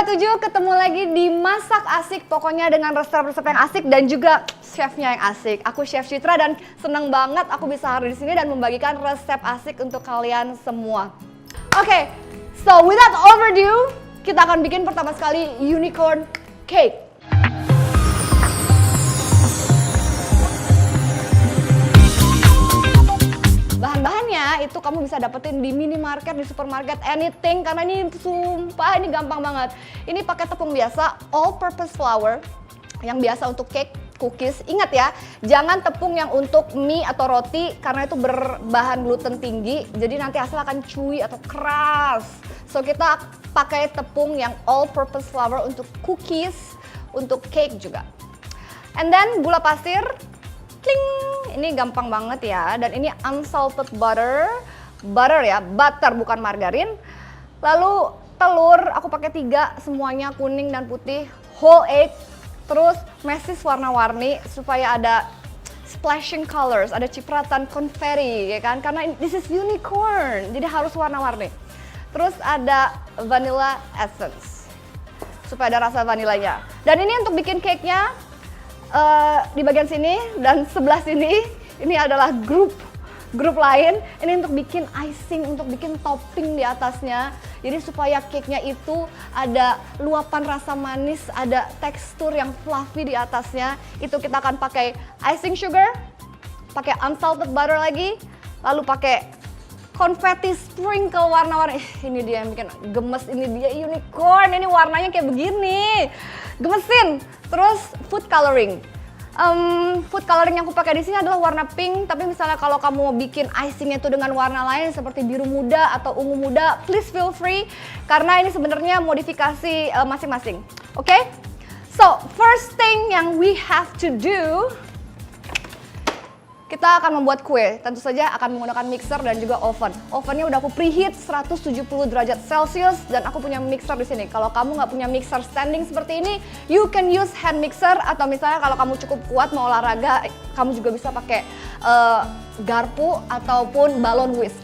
Sobat 7, ketemu lagi di Masak Asik, pokoknya dengan resep-resep yang asik dan juga chefnya yang asik. Aku Chef Citra dan seneng banget aku bisa hadir di sini dan membagikan resep asik untuk kalian semua. Oke, so without overdue, kita akan bikin pertama sekali unicorn cake. Bahan-bahannya itu kamu bisa dapetin di minimarket, di supermarket, anything, karena ini sumpah ini gampang banget. Ini pakai tepung biasa, all purpose flour yang biasa untuk cake, cookies. Ingat ya, jangan tepung yang untuk mie atau roti karena itu berbahan gluten tinggi, jadi nanti hasil akan chewy atau keras. So kita pakai tepung yang all purpose flour untuk cookies, untuk cake juga. And then gula pasir. Kling, ini gampang banget ya, dan ini unsalted butter ya, butter bukan margarin. Lalu telur, aku pakai 3 semuanya, kuning dan putih, whole egg, terus mesis warna-warni supaya ada splashing colors, ada cipratan konfeti ya kan, karena this is unicorn, jadi harus warna-warni. Terus ada vanilla essence supaya ada rasa vanilanya. Dan ini untuk bikin cake-nya. Di bagian sini dan sebelah sini ini adalah grup lain. Ini untuk bikin icing, untuk bikin topping di atasnya. Jadi supaya cake-nya itu ada luapan rasa manis, ada tekstur yang fluffy di atasnya. Itu kita akan pakai icing sugar, pakai unsalted butter lagi, lalu pakai confetti sprinkle warna-warni. Ini dia yang bikin gemes, ini dia unicorn, ini warnanya kayak begini. Gemesin. Terus food coloring. Food coloring yang aku pakai di sini adalah warna pink, tapi misalnya kalau kamu mau bikin icingnya itu dengan warna lain seperti biru muda atau ungu muda, please feel free karena ini sebenarnya modifikasi masing-masing. Oke? So, first thing yang we have to do, kita akan membuat kue. Tentu saja akan menggunakan mixer dan juga oven. Ovennya udah aku preheat 170 derajat Celcius dan aku punya mixer di sini. Kalau kamu nggak punya mixer standing seperti ini, you can use hand mixer, atau misalnya kalau kamu cukup kuat mau olahraga, kamu juga bisa pakai garpu ataupun balon whisk.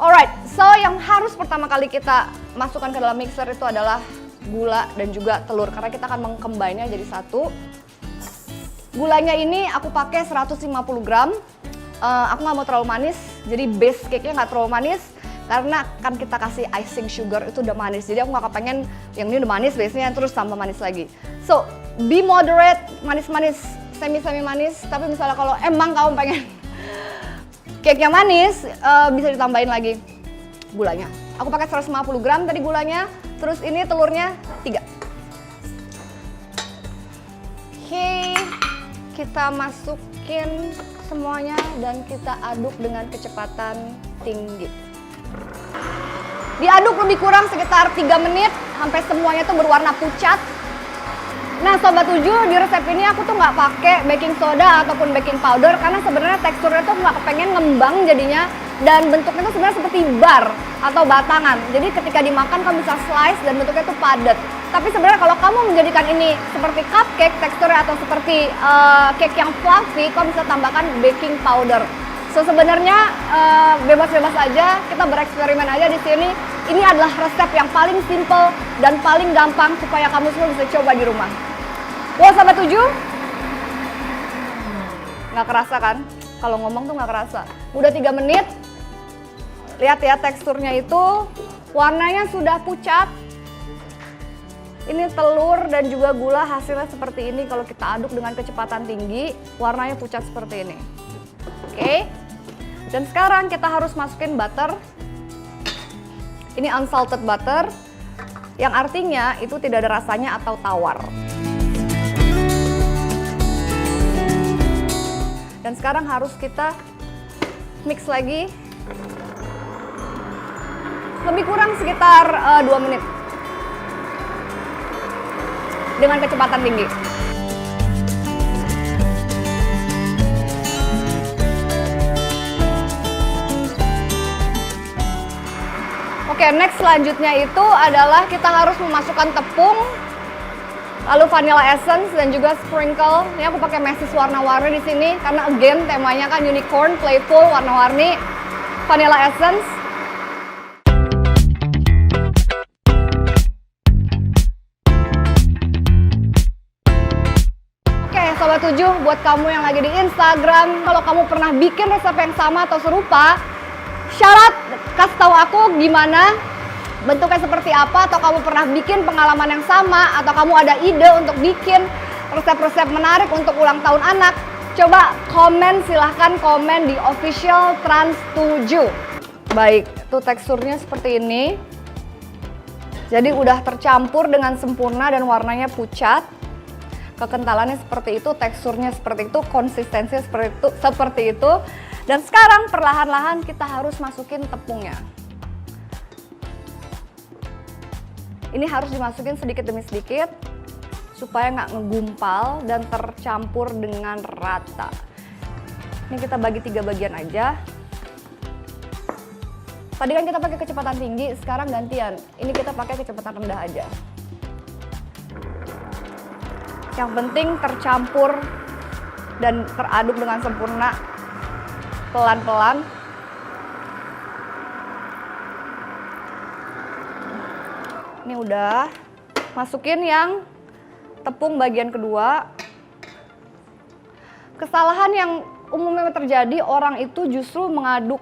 Alright, so yang harus pertama kali kita masukkan ke dalam mixer itu adalah gula dan juga telur, karena kita akan meng-combine-nya jadi satu. Gulanya ini aku pakai 150 gram, aku nggak mau terlalu manis, jadi base cake-nya nggak terlalu manis, karena kan kita kasih icing sugar itu udah manis, jadi aku nggak kepengen yang ini udah manis, biasanya terus tambah manis lagi. So, be moderate, manis-manis, semi-semi manis, tapi misalnya kalau emang kamu pengen cake-nya manis, bisa ditambahin lagi gulanya. Aku pakai 150 gram tadi gulanya, terus ini telurnya 3. Oke. Kita masukin semuanya dan kita aduk dengan kecepatan tinggi. Diaduk lebih kurang sekitar 3 menit sampai semuanya tuh berwarna pucat. Nah Sobat 7, di resep ini aku tuh nggak pakai baking soda ataupun baking powder karena sebenarnya teksturnya tuh nggak kepengen ngembang jadinya, dan bentuknya tuh sebenarnya seperti bar atau batangan. Jadi ketika dimakan kamu bisa slice dan bentuknya tuh padat. Tapi sebenarnya kalau kamu menjadikan ini seperti cupcake teksturnya atau seperti cake yang fluffy, kamu bisa tambahkan baking powder. So sebenarnya bebas-bebas aja, kita bereksperimen aja di sini. Ini adalah resep yang paling simple dan paling gampang supaya kamu semua bisa coba di rumah. Wah Sobat 7, nggak kerasa kan? Kalau ngomong tuh nggak kerasa. Udah 3 menit, lihat ya teksturnya itu, warnanya sudah pucat. Ini telur dan juga gula hasilnya seperti ini. Kalau kita aduk dengan kecepatan tinggi, warnanya pucat seperti ini. Oke. Dan sekarang kita harus masukin butter. Ini unsalted butter, yang artinya itu tidak ada rasanya atau tawar. Dan sekarang harus kita mix lagi. Lebih kurang sekitar 2 menit. Dengan kecepatan tinggi. Oke, next selanjutnya itu adalah kita harus memasukkan tepung, lalu vanilla essence dan juga sprinkle. Ini aku pakai mesis warna-warni di sini karena again temanya kan unicorn, playful, warna-warni. Vanilla essence. Sobat 7, buat kamu yang lagi di Instagram, kalau kamu pernah bikin resep yang sama atau serupa, syarat kasih tahu aku gimana, bentuknya seperti apa, atau kamu pernah bikin pengalaman yang sama, atau kamu ada ide untuk bikin resep-resep menarik untuk ulang tahun anak. Coba komen, silahkan komen di official Trans 7. Baik, tuh teksturnya seperti ini. Jadi udah tercampur dengan sempurna dan warnanya pucat. Kekentalannya seperti itu, teksturnya seperti itu, konsistensinya seperti itu. Dan sekarang perlahan-lahan kita harus masukin tepungnya. Ini harus dimasukin sedikit demi sedikit supaya nggak ngegumpal dan tercampur dengan rata. Ini kita bagi 3 bagian aja. Tadi kan kita pakai kecepatan tinggi, sekarang gantian. Ini kita pakai kecepatan rendah aja. Yang penting tercampur dan teraduk dengan sempurna, pelan-pelan. Ini udah, masukin yang tepung bagian kedua. Kesalahan yang umumnya terjadi, orang itu justru mengaduk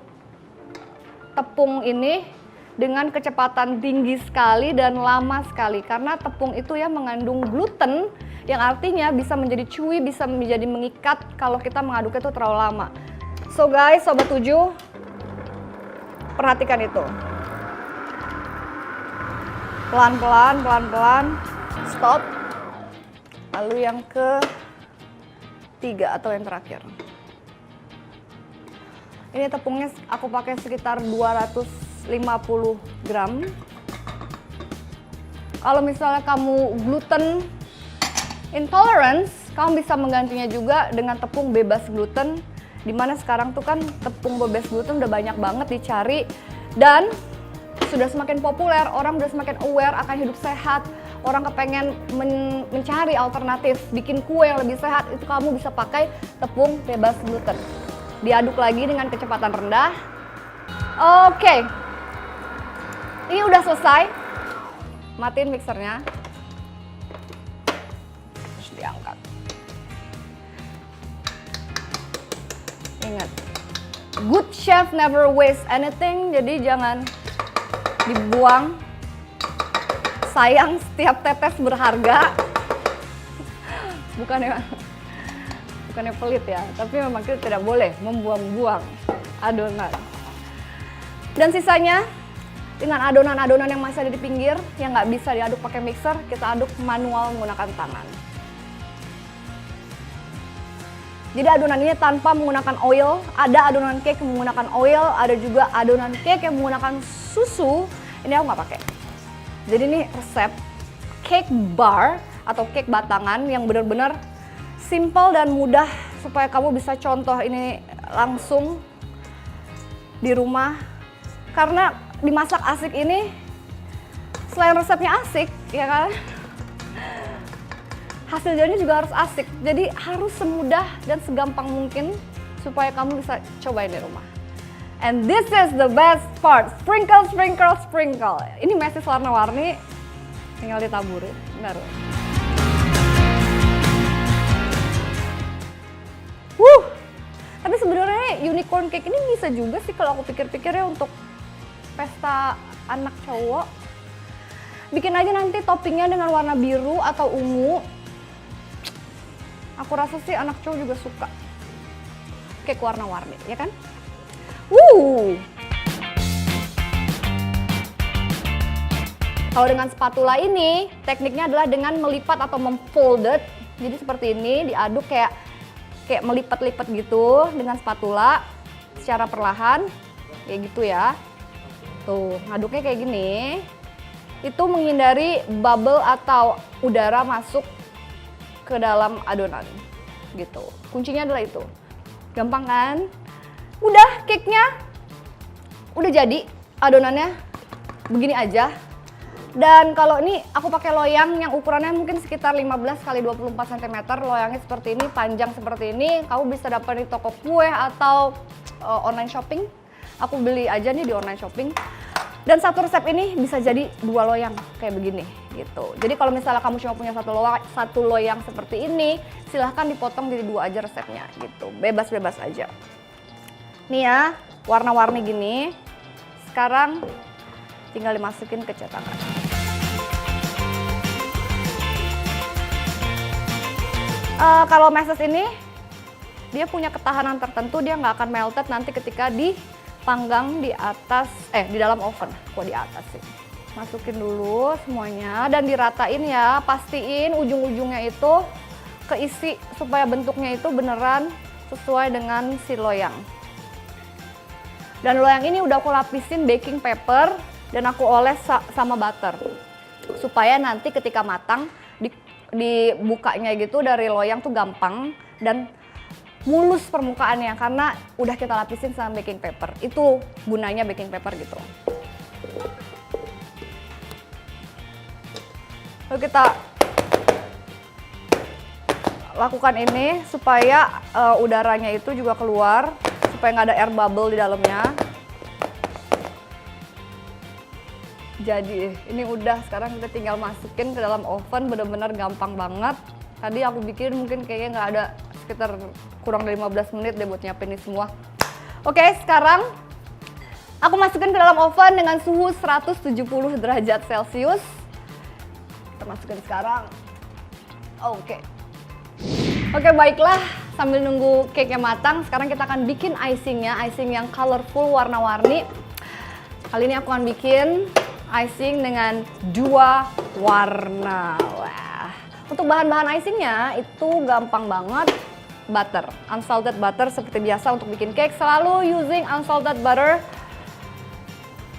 tepung ini dengan kecepatan tinggi sekali dan lama sekali. Karena tepung itu ya mengandung gluten, yang artinya bisa menjadi chewy, bisa menjadi mengikat kalau kita mengaduknya itu terlalu lama. So guys, Sobat 7, perhatikan itu. Pelan-pelan, pelan-pelan, stop. Lalu yang ke-3 atau yang terakhir. Ini tepungnya aku pakai sekitar 250 gram. Kalau misalnya kamu gluten intolerance, kamu bisa menggantinya juga dengan tepung bebas gluten. Dimana sekarang tuh kan tepung bebas gluten udah banyak banget dicari dan sudah semakin populer, orang udah semakin aware akan hidup sehat. Orang kepengen mencari alternatif, bikin kue yang lebih sehat, itu kamu bisa pakai tepung bebas gluten. Diaduk lagi dengan kecepatan rendah. Oke, ini udah selesai. Matiin mixernya. Terus diangkat. Ingat, good chef never waste anything. Jadi jangan dibuang. Sayang, setiap tetes berharga. Bukannya pelit ya, tapi memang kita tidak boleh membuang-buang adonan. Dan sisanya dengan adonan-adonan yang masih ada di pinggir yang nggak bisa diaduk pakai mixer, kita aduk manual menggunakan tangan. Jadi adonan ini tanpa menggunakan oil. Ada adonan cake yang menggunakan oil, ada juga adonan cake yang menggunakan susu. Ini aku nggak pakai. Jadi ini resep cake bar atau cake batangan yang benar-benar simple dan mudah supaya kamu bisa contoh ini langsung di rumah. Karena dimasak asik ini selain resepnya asik, ya kan? Hasil jadinya juga harus asik. Jadi harus semudah dan segampang mungkin supaya kamu bisa cobain di rumah. And this is the best part. Sprinkle, sprinkle, sprinkle. Ini mesis warna-warni, tinggal ditaburin. Benar. Tapi sebenarnya unicorn cake ini bisa juga sih kalau aku pikir-pikir ya untuk pesta anak cowok. Bikin aja nanti toppingnya dengan warna biru atau ungu. Aku rasa sih anak cowok juga suka cake warna-warni, ya kan? Kalau dengan spatula ini, tekniknya adalah dengan melipat atau memfolded. Jadi seperti ini, diaduk kayak melipat-lipat gitu dengan spatula secara perlahan, kayak gitu ya. Tuh, ngaduknya kayak gini. Itu menghindari bubble atau udara masuk ke dalam adonan, gitu. Kuncinya adalah itu. Gampang kan? Udah, cake-nya udah jadi, adonannya begini aja. Dan kalau ini aku pakai loyang yang ukurannya mungkin sekitar 15 x 24 cm, loyangnya seperti ini, panjang seperti ini. Kamu bisa dapat di toko kue atau online shopping. Aku beli aja nih di online shopping. Dan satu resep ini bisa jadi 2 loyang kayak begini gitu. Jadi kalau misalnya kamu cuma punya satu loyang seperti ini, silahkan dipotong jadi 2 aja resepnya gitu. Bebas-bebas aja. Nih ya, warna-warni gini. Sekarang tinggal dimasukin ke cetakan. Kalau meses ini dia punya ketahanan tertentu, dia nggak akan melted nanti ketika dipanggang di atas, di dalam oven. Kok di atas sih? Masukin dulu semuanya dan diratain ya, pastiin ujung-ujungnya itu keisi supaya bentuknya itu beneran sesuai dengan si loyang. Dan loyang ini udah aku lapisin baking paper dan aku oles sama butter. Supaya nanti ketika matang dibukanya gitu dari loyang tuh gampang dan mulus permukaannya karena udah kita lapisin sama baking paper. Itu gunanya baking paper gitu. Lalu kita lakukan ini supaya udaranya itu juga keluar, supaya nggak ada air bubble di dalamnya. Jadi ini udah, sekarang kita tinggal masukin ke dalam oven, bener-bener gampang banget. Tadi aku bikin mungkin kayaknya nggak ada, sekitar kurang dari 15 menit deh buat nyiapin ini semua. Oke, sekarang aku masukin ke dalam oven dengan suhu 170 derajat Celcius. Kita masukin sekarang. Oke, baiklah. Sambil nunggu cake-nya matang, sekarang kita akan bikin icing-nya. Icing yang colorful, warna-warni. Kali ini aku akan bikin icing dengan 2 warna. Wah. Untuk bahan-bahan icingnya itu gampang banget. Butter, unsalted butter seperti biasa untuk bikin cake. Selalu using unsalted butter.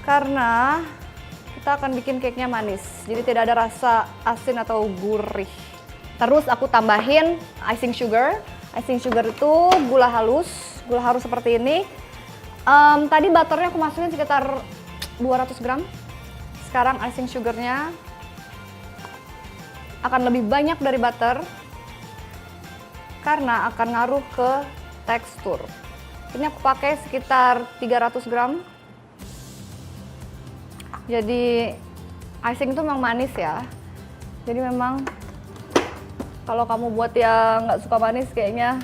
Karena kita akan bikin cake-nya manis. Jadi tidak ada rasa asin atau gurih. Terus aku tambahin icing sugar. Icing sugar itu gula halus seperti ini. Tadi butternya aku masukin sekitar 200 gram. Sekarang icing sugarnya akan lebih banyak dari butter karena akan ngaruh ke tekstur. Ini aku pakai sekitar 300 gram. Jadi icing itu memang manis ya. Jadi memang kalau kamu buat yang nggak suka manis kayaknya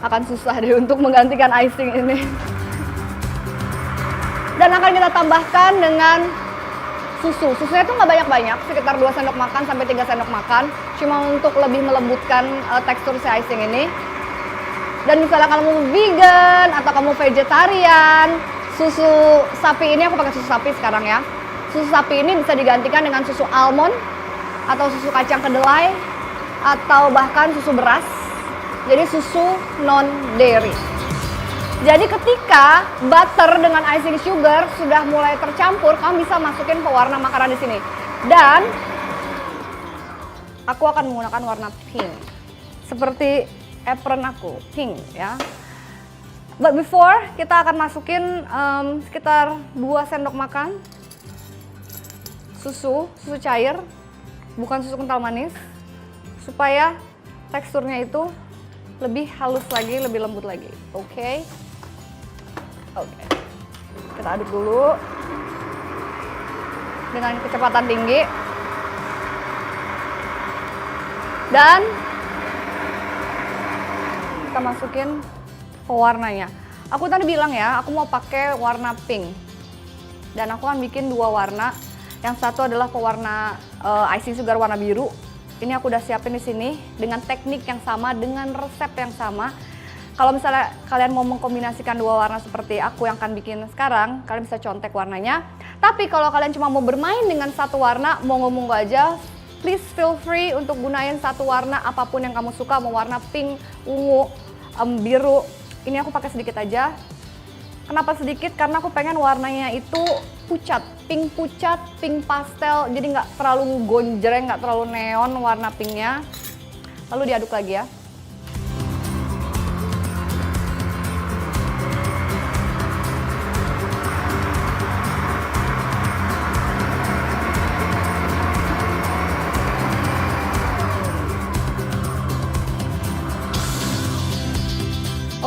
akan susah deh untuk menggantikan icing ini. Dan akan kita tambahkan dengan susu. Susunya itu nggak banyak-banyak, sekitar 2 sendok makan sampai 3 sendok makan. Cuma untuk lebih melembutkan tekstur si icing ini. Dan misalnya kamu vegan atau kamu vegetarian, susu sapi ini, aku pakai susu sapi sekarang ya. Susu sapi ini bisa digantikan dengan susu almond atau susu kacang kedelai atau bahkan susu beras. Jadi susu non dairy. Jadi ketika butter dengan icing sugar sudah mulai tercampur, kamu bisa masukin pewarna makanan di sini. Dan aku akan menggunakan warna pink. Seperti apron aku, pink ya. But before, kita akan masukin sekitar 2 sendok makan susu cair, bukan susu kental manis, supaya teksturnya itu lebih halus lagi, lebih lembut lagi. Oke. Kita aduk dulu dengan kecepatan tinggi. Dan kita masukin pewarnanya. Aku tadi bilang ya, aku mau pakai warna pink. Dan aku akan bikin 2 warna. Yang satu adalah pewarna icing sugar warna biru. Ini aku udah siapin di sini dengan teknik yang sama, dengan resep yang sama. Kalau misalnya kalian mau mengkombinasikan 2 warna seperti aku yang akan bikin sekarang, kalian bisa contek warnanya. Tapi kalau kalian cuma mau bermain dengan 1 warna, monggo-monggo aja. Please feel free untuk gunain 1 warna apapun yang kamu suka, mau warna pink, ungu, biru. Ini aku pakai sedikit aja. Kenapa sedikit? Karena aku pengen warnanya itu pucat, pink pastel. Jadi nggak terlalu gonjreng, nggak terlalu neon warna pinknya. Lalu diaduk lagi ya.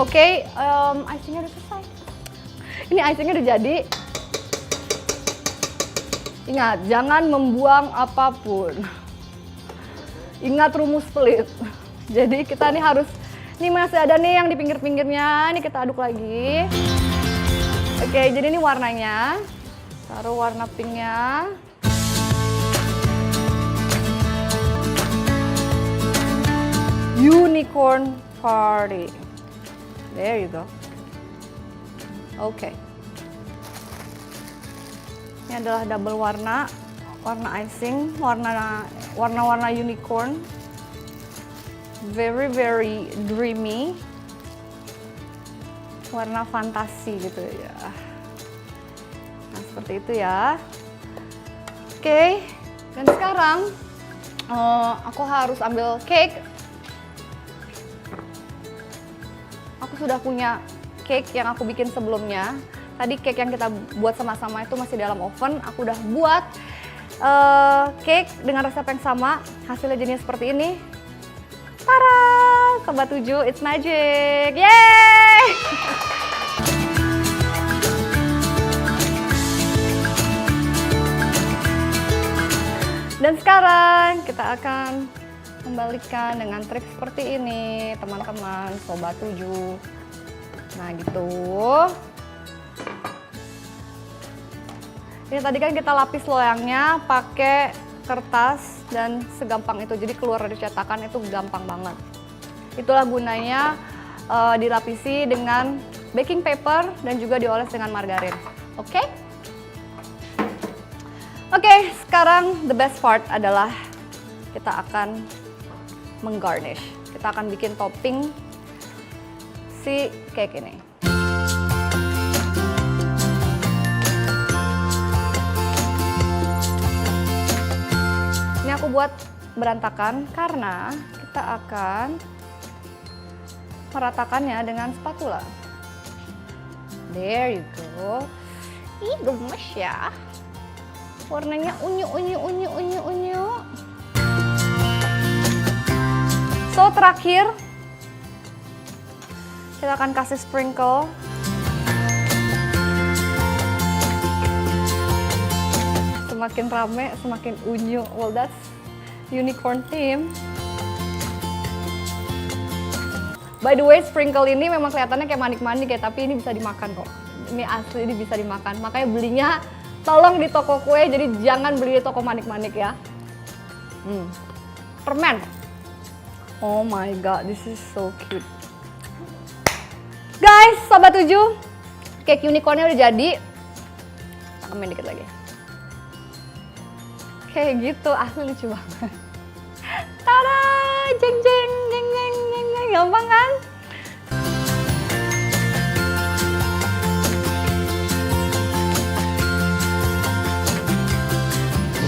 Oke, icingnya udah selesai. Ini icingnya udah jadi. Ingat, jangan membuang apapun. Ingat rumus pelit. Jadi kita nih harus, nih masih ada nih yang di pinggir-pinggirnya, ini kita aduk lagi. Oke, jadi ini warnanya. Taruh warna pinknya. Unicorn Party. There you go. Oke. Ini adalah double warna icing, warna unicorn. Very dreamy. Warna fantasi gitu ya. Nah, seperti itu ya. Oke. Dan sekarang aku harus ambil cake. Aku sudah punya cake yang aku bikin sebelumnya. Tadi cake yang kita buat sama-sama itu masih dalam oven. Aku udah buat cake dengan resep yang sama. Hasilnya jadinya seperti ini. Tara! Sobat 7, it's magic! Yeay! Dan sekarang kita akan kembalikan dengan trik seperti ini, teman-teman, Sobat 7. Nah, gitu. Ini tadi kan kita lapis loyangnya pakai kertas dan segampang itu. Jadi keluar dari cetakan itu gampang banget. Itulah gunanya dilapisi dengan baking paper dan juga dioles dengan margarin. Oke? Oke, sekarang the best part adalah kita akan menggarnish. Kita akan bikin topping si cake ini. Ini aku buat berantakan karena kita akan meratakannya dengan spatula. There you go. Ih, gemes ya. Warnanya unyu. So, terakhir kita akan kasih sprinkle. Semakin rame, semakin unyu. Well, that's unicorn theme. By the way, sprinkle ini memang kelihatannya kayak manik-manik ya, tapi ini bisa dimakan kok. Ini asli, ini bisa dimakan. Makanya belinya tolong di toko kue, jadi jangan beli di toko manik-manik ya. Permen. Oh my god, this is so cute. Guys, Sobat 7, cake unicornnya udah jadi. Takemin dikit lagi. Kayak gitu, asli lucu banget.